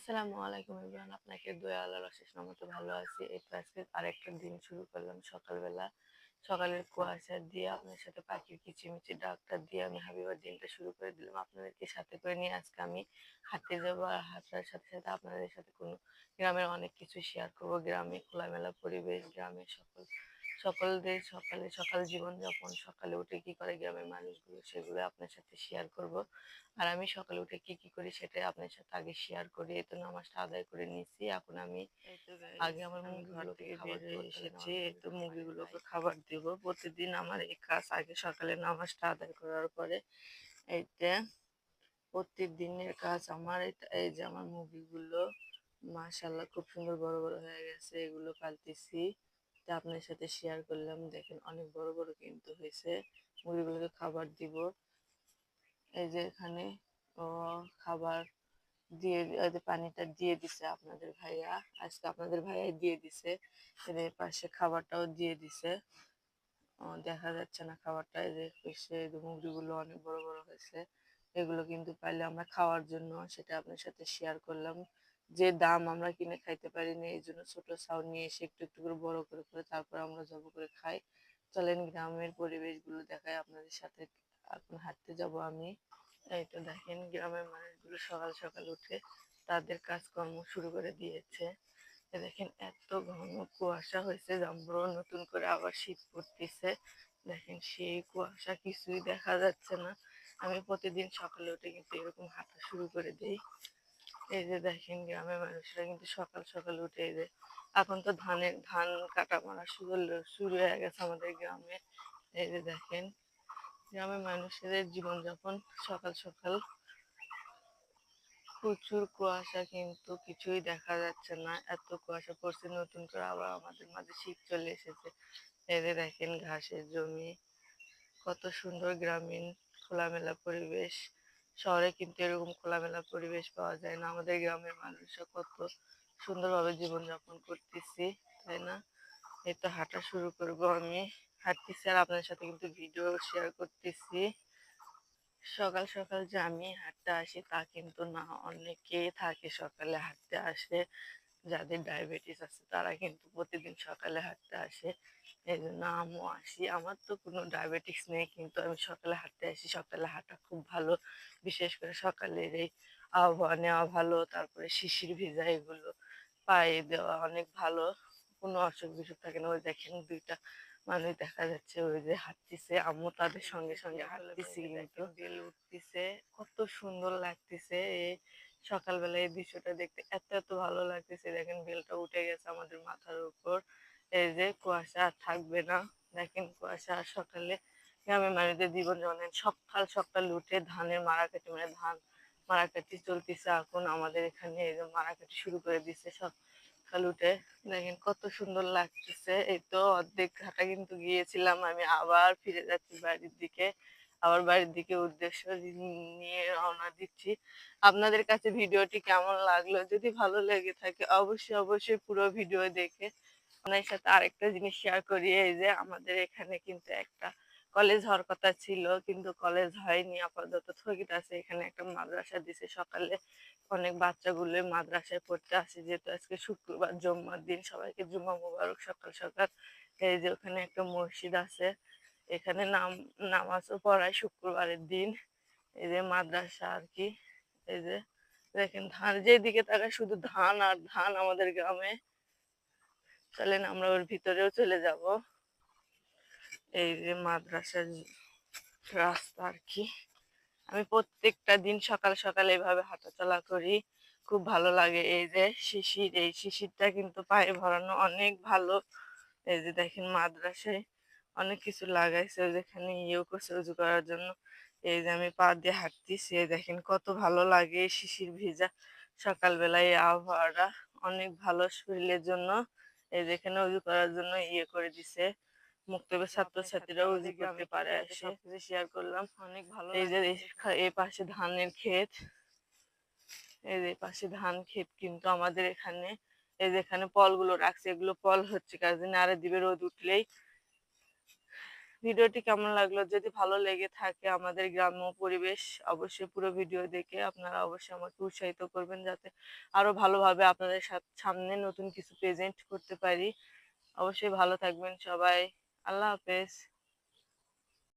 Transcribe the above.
আসসালামু আলাইকুম এভরিওয়ান, আপনাকে দোয়া আল্লাহর অশেষ রহমতে ভালো আছি। এই তো আজকে আরেকটা দিন শুরু করলাম সকালবেলা। সকালের কুয়াশা দিয়ে আপনার সাথে পাখির কিচিমিচি ডাকটা দিয়ে আমি হাবিবার দিনটা শুরু করে দিলাম। আপনাদেরকে সাথে করে নিয়ে আজকে আমি হাঁটতে যাবো, আর হাঁটার সাথে সাথে আপনাদের সাথে কোনো গ্রামের অনেক কিছু শেয়ার করবো। গ্রামে খোলামেলা পরিবেশ, গ্রামের সকলদের সকাল জীবনযাপন, সকালে উঠে কি করে গ্রামের মানুষগুলো, সেগুলো আপনার সাথে শেয়ার করব। আর আমি সকালে উঠে কি কি করি সেটাই আপনার সাথে আগে শেয়ার করি। এই তো নামাজটা আদায় করে নিয়েছি, এখন আমি এই তো আগে গাইস, আমার আমি ঘর মুরগিগুলোকে থেকে খাবার বের দেবো, হয়ে তাহলে এসেছি। আমার এই তো মুরগিগুলো পানি মুরগিগুলোকে খায়। খাবার দিব। প্রতিদিন আমার এই কাজ আগে সকালে নামাজটা আদায় করার পরে এইটা প্রত্যেক দিনের কাজ আমার। এই যে আমার মুরগিগুলো মাশাআল্লাহ খুব সুন্দর বড় বড় হয়ে গেছে, এগুলো পালতেছি। তা আপনার সাথে শেয়ার করলাম। দেখেন অনেক বড় বড় কিন্তু হয়েছে। মুরগিগুলোকে খাবার দিব। এই যে এখানে ও খাবার দিয়ে ওই যে পানিটা দিয়ে দিছে আপনাদের ভাইয়া, আজকে আপনাদের ভাইয়া দিয়ে দিছে। এদের পাশে খাবারটাও দিয়ে দিছে। দেখা যাচ্ছে না খাবারটা, এই যে হয়েছে। এই যে মুরগিগুলো অনেক বড় বড় হয়েছে। এগুলো কিন্তু পাইলে আমরা খাওয়ার জন্য, সেটা আপনার সাথে শেয়ার করলাম। যে দাম আমরা কিনে খাইতে পারি না, এই জন্য ছোট ছাউনি নিয়ে এসে একটু একটু করে বড় করে করে তারপর আমরা জব করে খাই। চলেন গ্রামের পরিবেশগুলো দেখাই আপনাদের সাথে। এখন হাঁটতে যাব আমি। এই তো দেখেন গ্রামের মানুষগুলো সকাল সকাল উঠে তাদের কাজকর্ম শুরু করে দিয়েছে। দেখেন এত ঘন কুয়াশা হয়েছে, জাম্বুরও নতুন করে আবার শীত পড়তেছে। দেখেন সেই কুয়াশা কিছুই দেখা যাচ্ছে না। আমি প্রতিদিন সকালে উঠে কিন্তু এরকম হাঁটা শুরু করে দিই। এই যে দেখেন গ্রামের মানুষরা কিন্তু সকাল সকাল উঠে, এই যে এখন তো ধান কাটা মারা শুরু হয়ে গেছে আমাদের গ্রামে। এই যে দেখেন গ্রামের মানুষের জীবনযাপন সকাল সকাল। প্রচুর কুয়াশা, কিন্তু কিছুই দেখা যাচ্ছে না, এত কুয়াশা পড়ছে। নতুন করে আবার আমাদের মাঝে শীত চলে এসেছে। এই যে দেখেন ঘাসের জমি, কত সুন্দর গ্রামীণ খোলামেলা পরিবেশ। শহরে কিন্তু এরকম খোলামেলা পরিবেশ পাওয়া যায় না। আমাদের গ্রামের মানুষরা কত সুন্দরভাবে জীবনযাপন করতেছি, তাই না? এই তো হাঁটা শুরু করবো আমি। হাঁটতেছি আর আপনাদের সাথে কিন্তু ভিডিও শেয়ার করতেছি। সকাল সকাল যে আমি হাঁটতে আসি তা কিন্তু না, অনেকেই থাকে সকালে হাঁটতে আসে। যাদের ডায়াবেটিস আছে তারা কিন্তু প্রতিদিন সকালে হাঁটতে আসে। এই জন্য আমিও আসি। আমার তো কোনো ডায়াবেটিস নেই, কিন্তু আমি সকালে হাঁটতে আসি। সকালে হাঁটা খুব ভালো, বিশেষ করে সকালের এই আবহাওয়া নেওয়া ভালো, তারপরে শিশির ভেজা এগুলো পায়ে দেওয়া অনেক ভালো। কোনো অসুখ বিসুখ থাকে না। ওই দেখেন দুইটা মানুষ দেখা যাচ্ছে, ওই যে হাঁটতেছে, আমিও তাদের সঙ্গে সঙ্গে হাঁটতেছি। কিন্তু বেল উঠতেছে, কত সুন্দর লাগতেছে এই সকালবেলা এই দৃশ্যটা দেখতে। এত এত ভালো লাগতেছে। দেখেন বেলটা উঠে গেছে আমাদের মাথার উপর। এই যে কুয়াশা আর থাকবে না। দেখেন কুয়াশা আর সকালে গ্রামের মানুষদের জীবন যেমন সকাল সকাল উঠে ধানের মাড়াকাটি, মানে ধান মাড়াকাটি চলতেছে এখন আমাদের এখানে। এই যে মাড়াকাটি শুরু করে দিচ্ছে সকাল উঠে। দেখেন কত সুন্দর লাগতেছে। এই তো অর্ধেক ঘাটা কিন্তু গিয়েছিলাম, আমি আবার ফিরে যাচ্ছি বাড়ির দিকে। আবার বাড়ির দিকে উদ্দেশ্য নিয়ে রওনা দিচ্ছি। আপনাদের কাছে ভিডিওটি কেমন লাগলো? যদি ভালো লেগে থাকে অবশ্যই অবশ্যই পুরো ভিডিও দেখে। আপনার সাথে আরেকটা জিনিস শেয়ার করি। এই যে আমাদের এখানে কিন্তু একটা কলেজ হওয়ার কথা ছিল, কিন্তু কলেজ হয়নি, আপাতত স্থগিত আছে। এখানে একটা মাদ্রাসা দিছে সকালে। অনেক বাচ্চাগুলো মাদ্রাসায় পড়তে আসে, যেহেতু আজকে শুক্রবার জুম্মার দিন। সবাইকে জুম্মা মোবারক সকাল সকাল। এই যে ওখানে একটা মসজিদ আছে, এখানে নামাজও পড়ায় শুক্রবারের দিন। এই যে মাদ্রাসা আর কি। এই যে দেখেন ধান, যেদিকে তাকায় শুধু ধান আর ধান আমাদের গ্রামে। চলেন আমরা ওর ভিতরেও চলে যাব। এই যে মাদ্রাসার রাস্তা আর কি। আমি প্রত্যেকটা দিন সকাল সকাল এইভাবে হাঁটাচলা করি, খুব ভালো লাগে। এই যে শিশির, এই শিশিরটা কিন্তু পায়ে ভরানো অনেক ভালো। এই যে দেখেন মাদ্রাসায় অনেক কিছু লাগাইছে, যেখানে ইয়েও করছে উজু করার জন্য। এই যে আমি পা দিয়ে হাঁটতেছি, এই দেখেন কত ভালো লাগে এই শিশির ভেজা সকালবেলায়। এই আবহাওয়াটা অনেক ভালো শরীরের জন্য। এই যেখানে উজু করার জন্য ইয়ে করে দিছে, মুক্তবে ছাত্রছাত্রীরা উজু করতে পারে এসে। সবকিছু শেয়ার করলাম, অনেক ভালো। এই যে এই পাশে ধানের ক্ষেত, এই যে পাশে ধান ক্ষেত কিন্তু আমাদের এখানে। এই যেখানে পলগুলো রাখছে, এগুলো পল হচ্ছে কাজে নাড়ে দিবে রোদ উঠলেই। ভিডিওটি কেমন লাগলো? যদি ভালো লেগে থাকে আমাদের গ্রাম্য পরিবেশ, অবশ্যই পুরো ভিডিও দেখে আপনারা অবশ্যই আমাকে উৎসাহিত করবেন যাতে আরো ভালোভাবে আপনাদের সামনে নতুন কিছু প্রেজেন্ট করতে পারি। অবশ্যই ভালো থাকবেন সবাই। আল্লাহ হাফেজ।